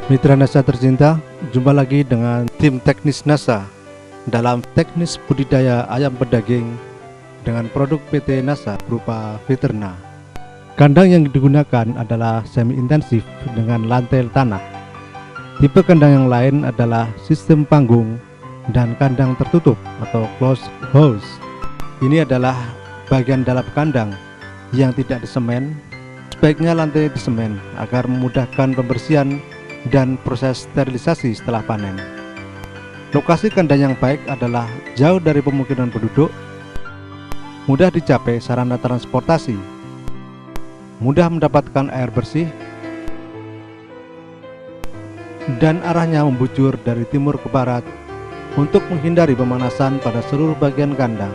Mitra NASA tercinta, jumpa lagi dengan tim teknis NASA dalam teknis budidaya ayam pedaging dengan produk PT NASA berupa Viterna. Kandang yang digunakan adalah semi intensif dengan lantai tanah. Tipe kandang yang lain adalah sistem panggung dan kandang tertutup atau closed house. Ini adalah bagian dalam kandang yang tidak disemen. Sebaiknya lantai disemen agar memudahkan pembersihan dan proses sterilisasi setelah panen. Lokasi kandang yang baik adalah jauh dari pemukiman penduduk, mudah dicapai sarana transportasi, mudah mendapatkan air bersih, dan arahnya membujur dari timur ke barat untuk menghindari pemanasan pada seluruh bagian kandang.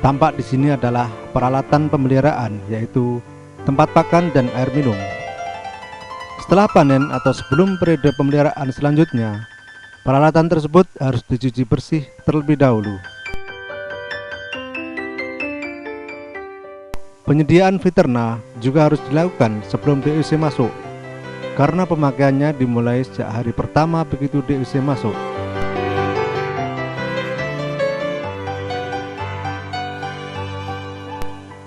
Tampak di sini adalah peralatan pemeliharaan, yaitu tempat pakan dan air minum. Setelah panen atau sebelum periode pemeliharaan selanjutnya, peralatan tersebut harus dicuci bersih terlebih dahulu. Penyediaan Viterna juga harus dilakukan sebelum DUC masuk, karena pemakaiannya dimulai sejak hari pertama begitu DUC masuk.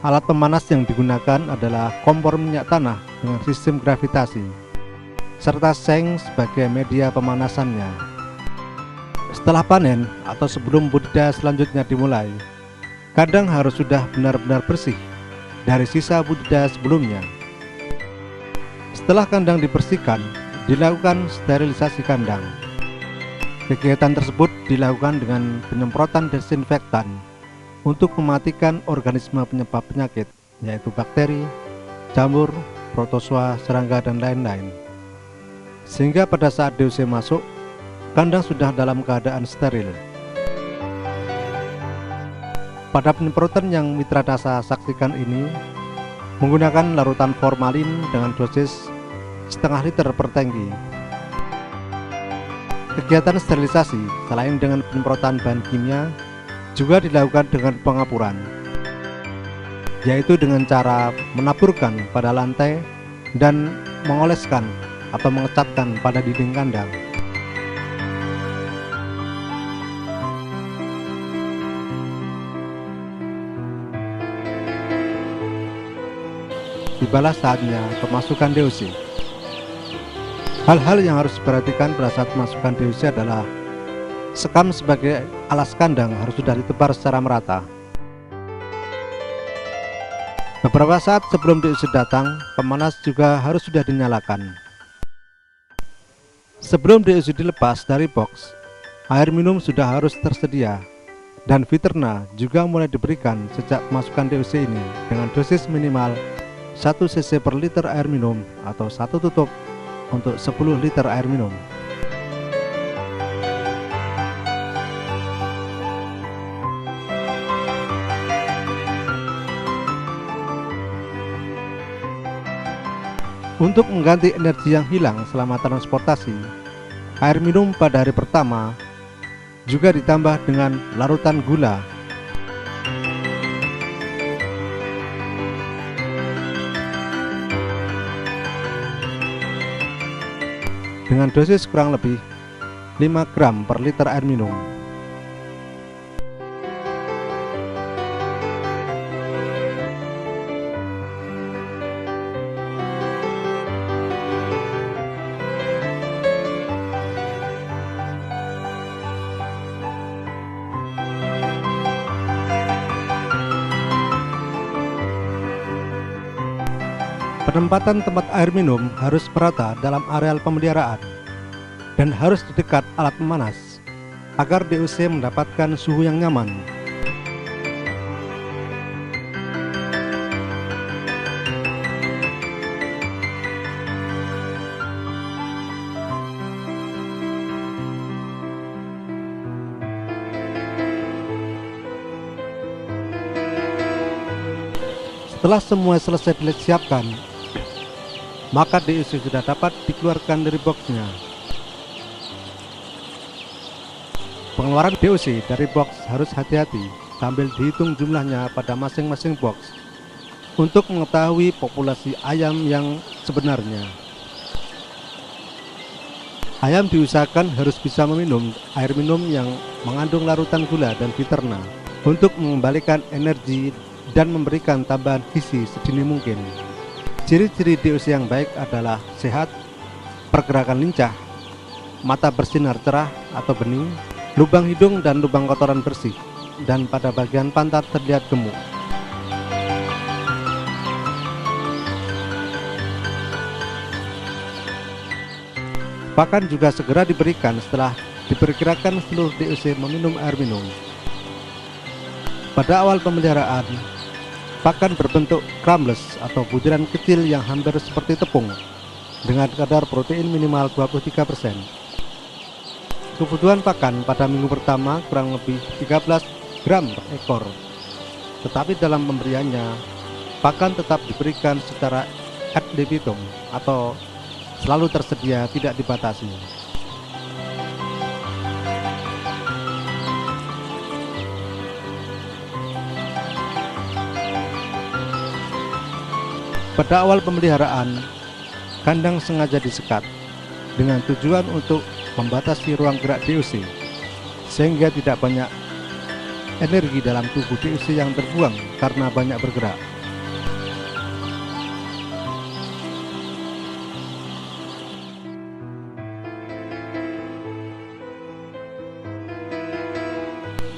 Alat pemanas yang digunakan adalah kompor minyak tanah dengan sistem gravitasi, serta seng sebagai media pemanasannya. Setelah panen atau sebelum budidaya selanjutnya dimulai, kandang harus sudah benar-benar bersih dari sisa budidaya sebelumnya. Setelah kandang dibersihkan, dilakukan sterilisasi kandang. Kegiatan tersebut dilakukan dengan penyemprotan desinfektan untuk mematikan organisme penyebab penyakit, yaitu bakteri, jamur, protozoa, serangga, dan lain-lain. Sehingga pada saat DUC masuk, kandang sudah dalam keadaan steril. Pada penyemprotan yang Mitra NASA saksikan ini menggunakan larutan formalin dengan dosis setengah liter per tangki. Kegiatan sterilisasi selain dengan penyemprotan bahan kimia juga dilakukan dengan pengapuran, yaitu dengan cara menaburkan pada lantai dan mengoleskan atau mengecatkan pada dinding kandang. Tibalah saatnya pemasukan DUC. Hal-hal yang harus diperhatikan pada saat pemasukan DUC adalah sekam sebagai alas kandang harus sudah ditebar secara merata. Beberapa saat sebelum DUC datang, pemanas juga harus sudah dinyalakan. Sebelum DUC dilepas dari box, air minum sudah harus tersedia, dan Viterna juga mulai diberikan sejak pemasukan DUC ini dengan dosis minimal 1 cc per liter air minum atau 1 tutup untuk 10 liter air minum. Untuk mengganti energi yang hilang selama transportasi, air minum pada hari pertama juga ditambah dengan larutan gula. Dengan dosis kurang lebih 5 gram per liter air minum. Penempatan tempat air minum harus merata dalam areal pemeliharaan dan harus di dekat alat pemanas agar DUC mendapatkan suhu yang nyaman. Setelah semua selesai disiapkan, maka DUC sudah dapat dikeluarkan dari boxnya. Pengeluaran DUC dari box harus hati-hati sambil dihitung jumlahnya pada masing-masing box untuk mengetahui populasi ayam yang sebenarnya. Ayam diusahakan harus bisa meminum air minum yang mengandung larutan gula dan fiterna untuk mengembalikan energi dan memberikan tambahan gizi sedini mungkin. Ciri-ciri DOC yang baik adalah sehat, pergerakan lincah, mata bersinar cerah atau bening, lubang hidung dan lubang kotoran bersih, dan pada bagian pantat terlihat gemuk. Pakan juga segera diberikan setelah diperkirakan seluruh DOC meminum air minum. Pada awal pemeliharaan, pakan berbentuk crumbs atau butiran kecil yang hampir seperti tepung dengan kadar protein minimal 23%. Kebutuhan pakan pada minggu pertama kurang lebih 13 gram per ekor, tetapi dalam pemberiannya, pakan tetap diberikan secara ad libitum atau selalu tersedia, tidak dibatasi. Pada awal pemeliharaan, kandang sengaja disekat dengan tujuan untuk membatasi ruang gerak DOC, sehingga tidak banyak energi dalam tubuh DOC yang terbuang karena banyak bergerak.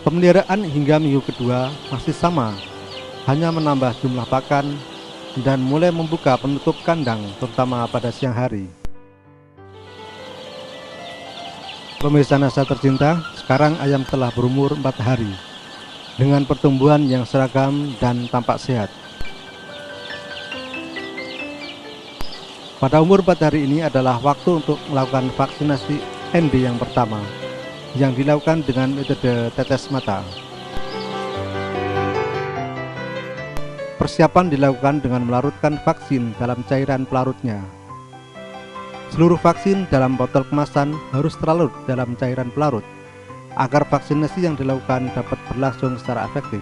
Pemeliharaan hingga minggu kedua masih sama, hanya menambah jumlah pakan dan mulai membuka penutup kandang, terutama pada siang hari. Pemirsa Nasa tercinta, sekarang ayam telah berumur 4 hari dengan pertumbuhan yang seragam dan tampak sehat. Pada umur 4 hari ini adalah waktu untuk melakukan vaksinasi ND yang pertama, yang dilakukan dengan metode tetes mata. Persiapan dilakukan dengan melarutkan vaksin dalam cairan pelarutnya. Seluruh vaksin dalam botol kemasan harus terlarut dalam cairan pelarut agar vaksinasi yang dilakukan dapat berlangsung secara efektif.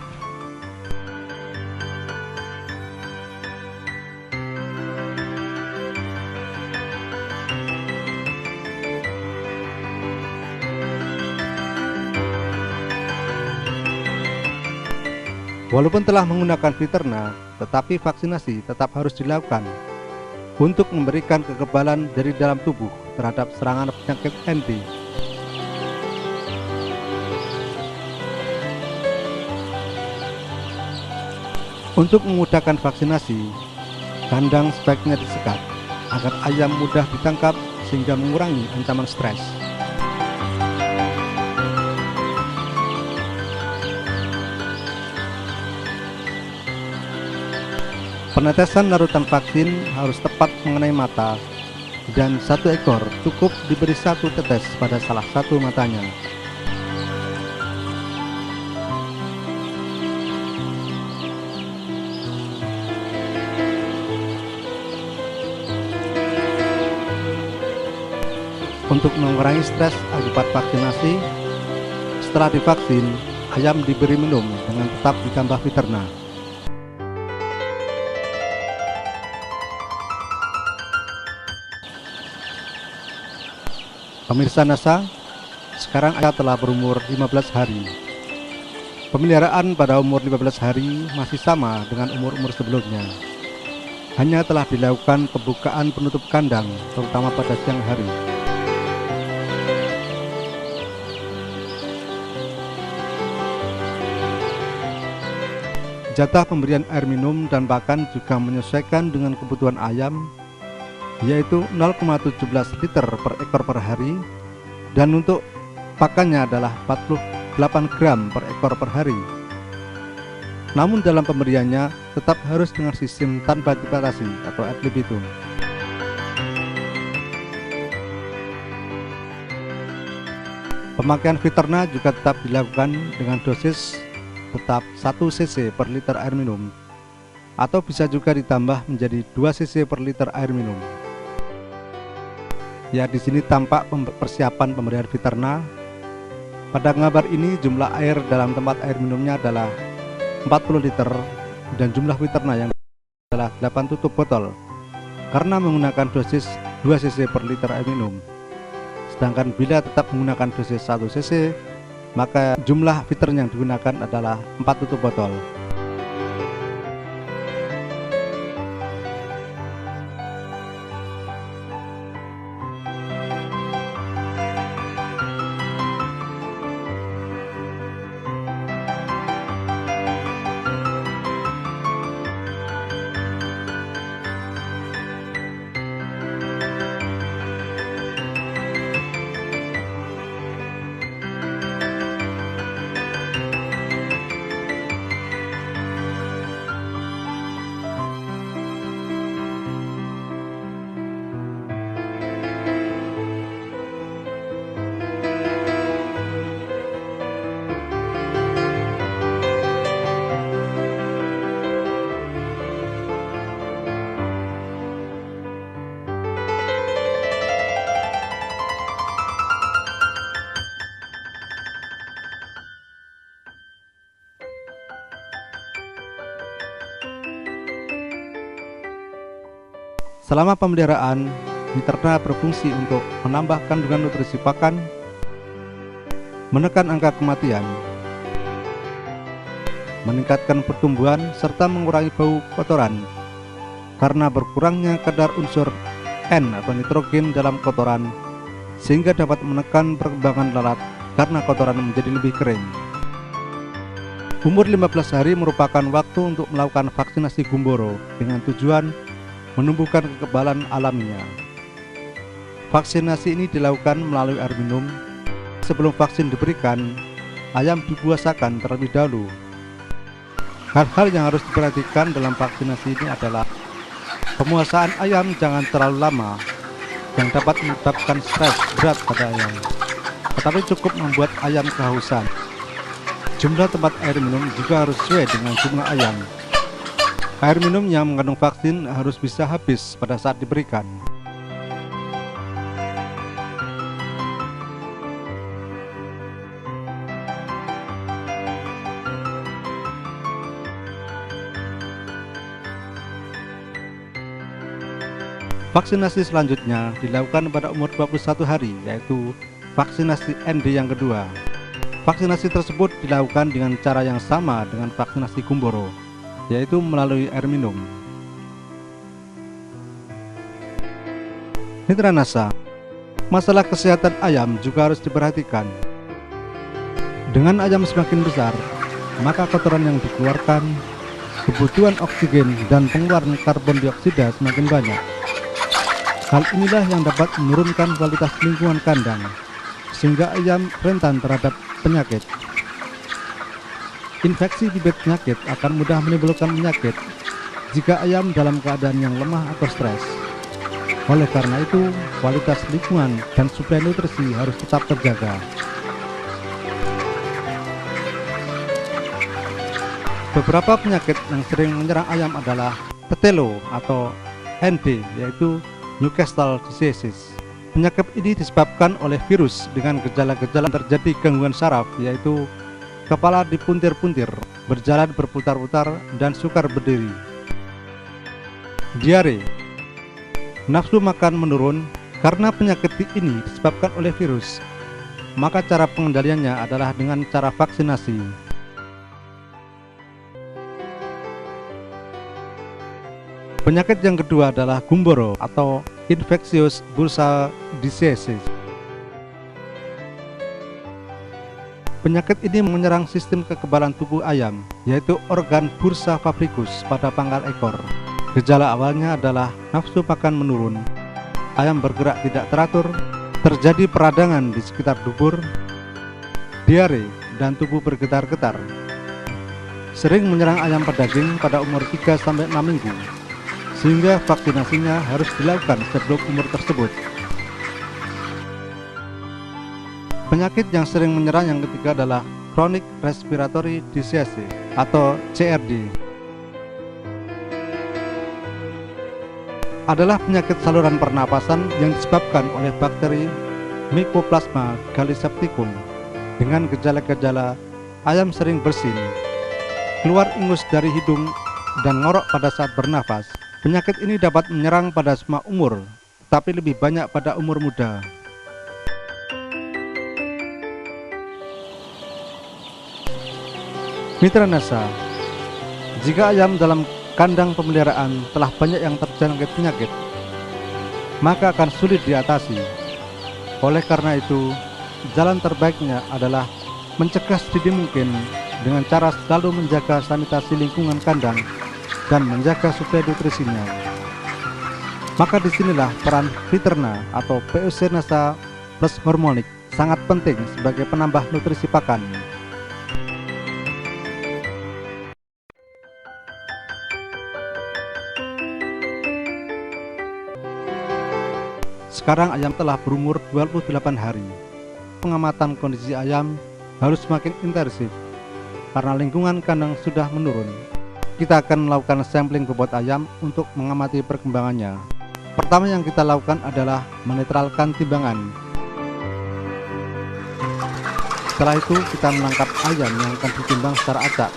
Walaupun telah menggunakan fiterna, tetapi vaksinasi tetap harus dilakukan untuk memberikan kekebalan dari dalam tubuh terhadap serangan penyakit ND. Untuk memudahkan vaksinasi, kandang sebaiknya disekat agar ayam mudah ditangkap sehingga mengurangi ancaman stres. Penetesan larutan vaksin harus tepat mengenai mata, dan satu ekor cukup diberi satu tetes pada salah satu matanya. Untuk mengurangi stres akibat vaksinasi, setelah divaksin, ayam diberi minum dengan tetap ditambah fiterna. Pemirsa Nasa, sekarang ayam telah berumur 15 hari. Pemeliharaan pada umur 15 hari masih sama dengan umur-umur sebelumnya. Hanya telah dilakukan pembukaan penutup kandang, terutama pada siang hari. Jatah pemberian air minum dan pakan juga menyesuaikan dengan kebutuhan ayam, yaitu 0,17 liter per ekor per hari, dan untuk pakannya adalah 48 gram per ekor per hari. Namun dalam pemberiannya tetap harus dengan sistem tanpa dibatasi atau ad libitum. Pemakaian fiterna juga tetap dilakukan dengan dosis tetap 1 cc per liter air minum, atau bisa juga ditambah menjadi 2 cc per liter air minum. Ya, di sini tampak persiapan pemberian fiterna. Pada gambar ini jumlah air dalam tempat air minumnya adalah 40 liter dan jumlah fiterna yang adalah 8 tutup botol karena menggunakan dosis 2 cc per liter air minum. Sedangkan bila tetap menggunakan dosis 1 cc, maka jumlah liter yang digunakan adalah 4 tutup botol. Selama pemeliharaan, Fiterna berfungsi untuk menambah kandungan nutrisi pakan, menekan angka kematian, meningkatkan pertumbuhan, serta mengurangi bau kotoran karena berkurangnya kadar unsur N atau nitrogen dalam kotoran, sehingga dapat menekan perkembangan lalat karena kotoran menjadi lebih kering. Umur 15 hari merupakan waktu untuk melakukan vaksinasi Gumboro dengan tujuan menumbuhkan kekebalan alaminya. Vaksinasi ini dilakukan melalui air minum. Sebelum vaksin diberikan, ayam dibuasakan terlebih dahulu. Hal-hal yang harus diperhatikan dalam vaksinasi ini adalah pemuasaan ayam jangan terlalu lama, yang dapat menyebabkan stres berat pada ayam, tetapi cukup membuat ayam kehausan. Jumlah tempat air minum juga harus sesuai dengan jumlah ayam. Air minum yang mengandung vaksin harus bisa habis pada saat diberikan. Vaksinasi selanjutnya dilakukan pada umur 21 hari, yaitu vaksinasi ND yang kedua. Vaksinasi tersebut dilakukan dengan cara yang sama dengan vaksinasi Gumboro, yaitu melalui air minum. Mitra NASA, masalah kesehatan ayam juga harus diperhatikan. Dengan ayam semakin besar, maka kotoran yang dikeluarkan, kebutuhan oksigen dan pengeluaran karbon dioksida semakin banyak. Hal inilah yang dapat menurunkan kualitas lingkungan kandang, sehingga ayam rentan terhadap penyakit. Infeksi bibit penyakit akan mudah menimbulkan penyakit jika ayam dalam keadaan yang lemah atau stres. Oleh karena itu, kualitas lingkungan dan suplai nutrisi harus tetap terjaga. Beberapa penyakit yang sering menyerang ayam adalah Tetelo atau ND, yaitu Newcastle disease. Penyakit ini disebabkan oleh virus dengan gejala-gejala terjadi gangguan saraf, yaitu kepala dipuntir-puntir, berjalan berputar-putar, dan sukar berdiri. Diare, nafsu makan menurun karena penyakit ini disebabkan oleh virus. Maka cara pengendaliannya adalah dengan cara vaksinasi. Penyakit yang kedua adalah Gumboro atau Infectious Bursitis. Penyakit ini menyerang sistem kekebalan tubuh ayam, yaitu organ bursa fabricus pada pangkal ekor. Gejala awalnya adalah nafsu makan menurun, ayam bergerak tidak teratur, terjadi peradangan di sekitar dubur, diare, dan tubuh bergetar-getar. Sering menyerang ayam pedaging pada umur 3-6 minggu, sehingga vaksinasinya harus dilakukan sebelum umur tersebut. Penyakit yang sering menyerang yang ketiga adalah Chronic Respiratory Disease atau CRD. Adalah penyakit saluran pernapasan yang disebabkan oleh bakteri Mycoplasma gallisepticum. Dengan gejala-gejala, ayam sering bersin, keluar ingus dari hidung, dan ngorok pada saat bernafas. Penyakit ini dapat menyerang pada semua umur, tapi lebih banyak pada umur muda. Mitra Nasa, jika ayam dalam kandang pemeliharaan telah banyak yang terjangkit penyakit, maka akan sulit diatasi. Oleh karena itu, jalan terbaiknya adalah mencegah sedini mungkin dengan cara selalu menjaga sanitasi lingkungan kandang dan menjaga suplai nutrisinya. Maka disinilah peran Viterna atau POC Nasa Plus Hormonik sangat penting sebagai penambah nutrisi pakan. Sekarang ayam telah berumur 28 hari. Pengamatan kondisi ayam harus semakin intensif karena lingkungan kandang sudah menurun. Kita akan melakukan sampling bobot ayam untuk mengamati perkembangannya. Pertama yang kita lakukan adalah menetralkan timbangan. Setelah itu kita menangkap ayam yang akan ditimbang secara acak.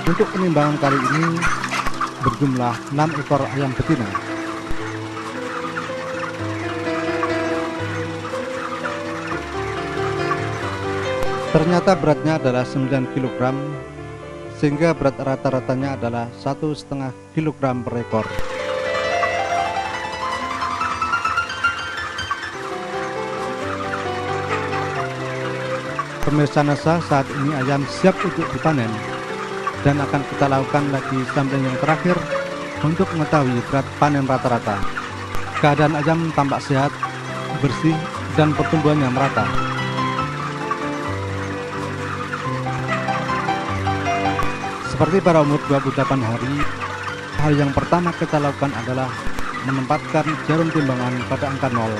Untuk penimbangan kali ini berjumlah 6 ekor ayam betina. Ternyata beratnya adalah 9 kg, sehingga berat rata-ratanya adalah 1,5 kg per ekor. Pemirsa Nasa, saat ini ayam siap untuk dipanen dan akan kita lakukan lagi sampling yang terakhir untuk mengetahui berat panen rata-rata. Keadaan ayam tampak sehat, bersih, dan pertumbuhannya merata. Seperti pada umur 28 hari, hal yang pertama kita lakukan adalah menempatkan jarum timbangan pada angka 0.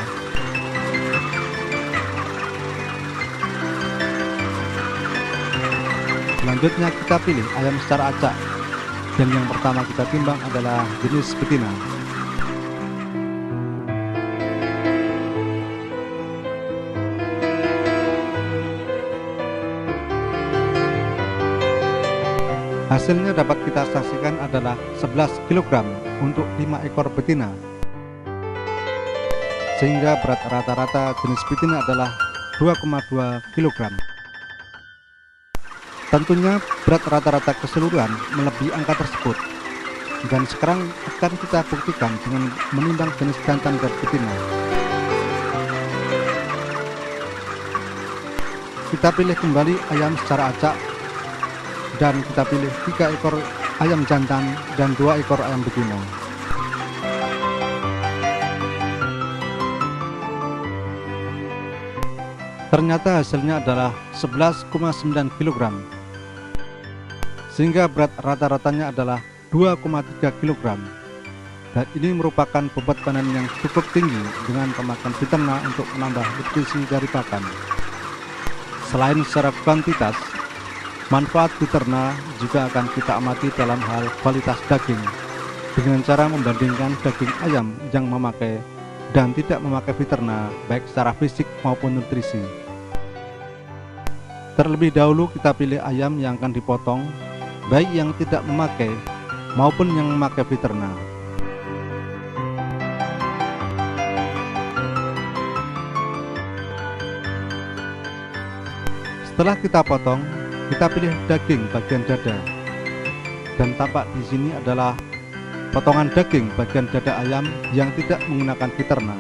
Selanjutnya kita pilih ayam secara acak, dan yang pertama kita timbang adalah jenis betina. Hasilnya dapat kita saksikan adalah 11 kg untuk 5 ekor betina, sehingga berat rata-rata jenis betina adalah 2,2 kg. Tentunya berat rata-rata keseluruhan melebihi angka tersebut, dan sekarang akan kita buktikan dengan menimbang jenis jantan dan betina. Kita pilih kembali ayam secara acak, dan kita pilih 3 ekor ayam jantan dan 2 ekor ayam betina. Ternyata hasilnya adalah 11,9 kg, sehingga berat rata-ratanya adalah 2,3 kg. Dan ini merupakan bobot panen yang cukup tinggi dengan pemakaian Viterna untuk menambah nutrisi dari pakan. Selain secara kuantitas, manfaat Viterna juga akan kita amati dalam hal kualitas daging dengan cara membandingkan daging ayam yang memakai dan tidak memakai Viterna, baik secara fisik maupun nutrisi. Terlebih dahulu kita pilih ayam yang akan dipotong, baik yang tidak memakai maupun yang memakai Viterna. Setelah kita potong, kita pilih daging bagian dada, dan tampak di sini adalah potongan daging bagian dada ayam yang tidak menggunakan Viterna.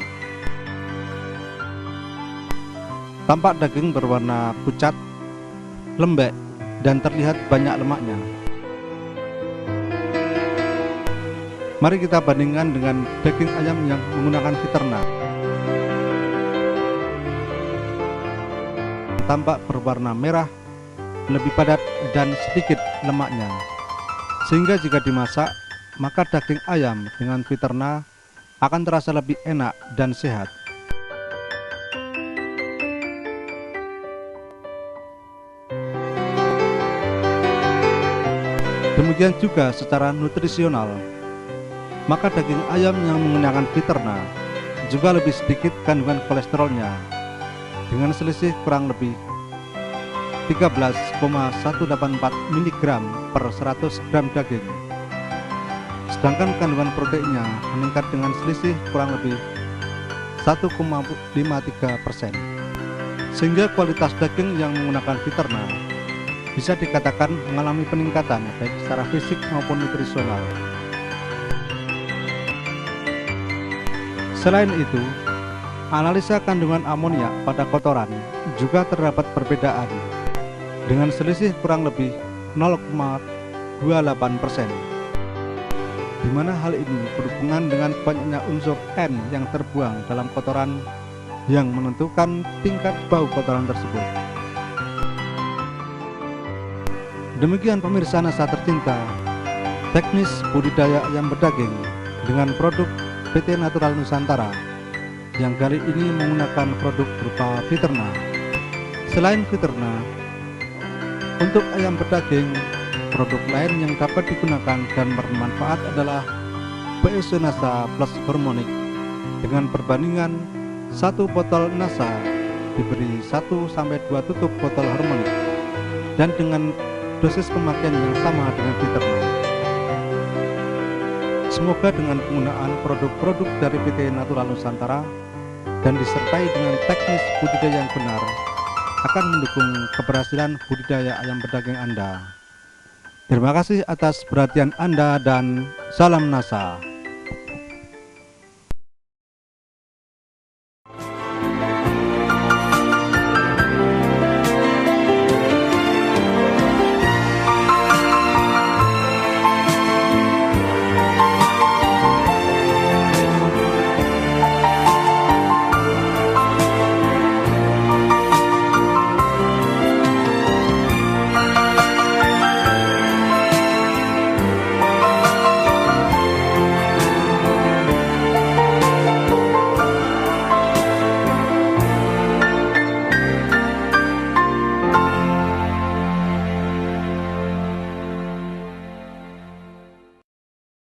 Tampak daging berwarna pucat, lembek, dan terlihat banyak lemaknya. Mari kita bandingkan dengan daging ayam yang menggunakan Viterna. Tampak berwarna merah, lebih padat, dan sedikit lemaknya, sehingga jika dimasak, maka daging ayam dengan Viterna akan terasa lebih enak dan sehat. Demikian juga secara nutrisional, maka daging ayam yang menggunakan Viterna juga lebih sedikit kandungan kolesterolnya, dengan selisih kurang lebih 13,184 mg per 100 gram daging. Sedangkan kandungan proteinnya meningkat dengan selisih kurang lebih 1,53%. Sehingga kualitas daging yang menggunakan Viterna bisa dikatakan mengalami peningkatan baik secara fisik maupun nutrisional. Selain itu, analisa kandungan amonia pada kotoran juga terdapat perbedaan dengan selisih kurang lebih 0,28%, di mana hal ini berhubungan dengan banyaknya unsur N yang terbuang dalam kotoran yang menentukan tingkat bau kotoran tersebut. Demikian pemirsa Nasa tercinta, teknis budidaya ayam berdaging dengan produk PT Natural Nusantara yang kali ini menggunakan produk berupa Viterna. Selain Viterna, untuk ayam berdaging, produk lain yang dapat digunakan dan bermanfaat adalah PSO Nasa Plus Hormonik dengan perbandingan 1 botol Nasa diberi 1-2 tutup botol hormonik dan dengan dosis pemakaian yang sama dengan Viterna. Semoga dengan penggunaan produk-produk dari PT Natural Nusantara dan disertai dengan teknis budidaya yang benar akan mendukung keberhasilan budidaya ayam berdaging Anda. Terima kasih atas perhatian Anda dan salam Nasa.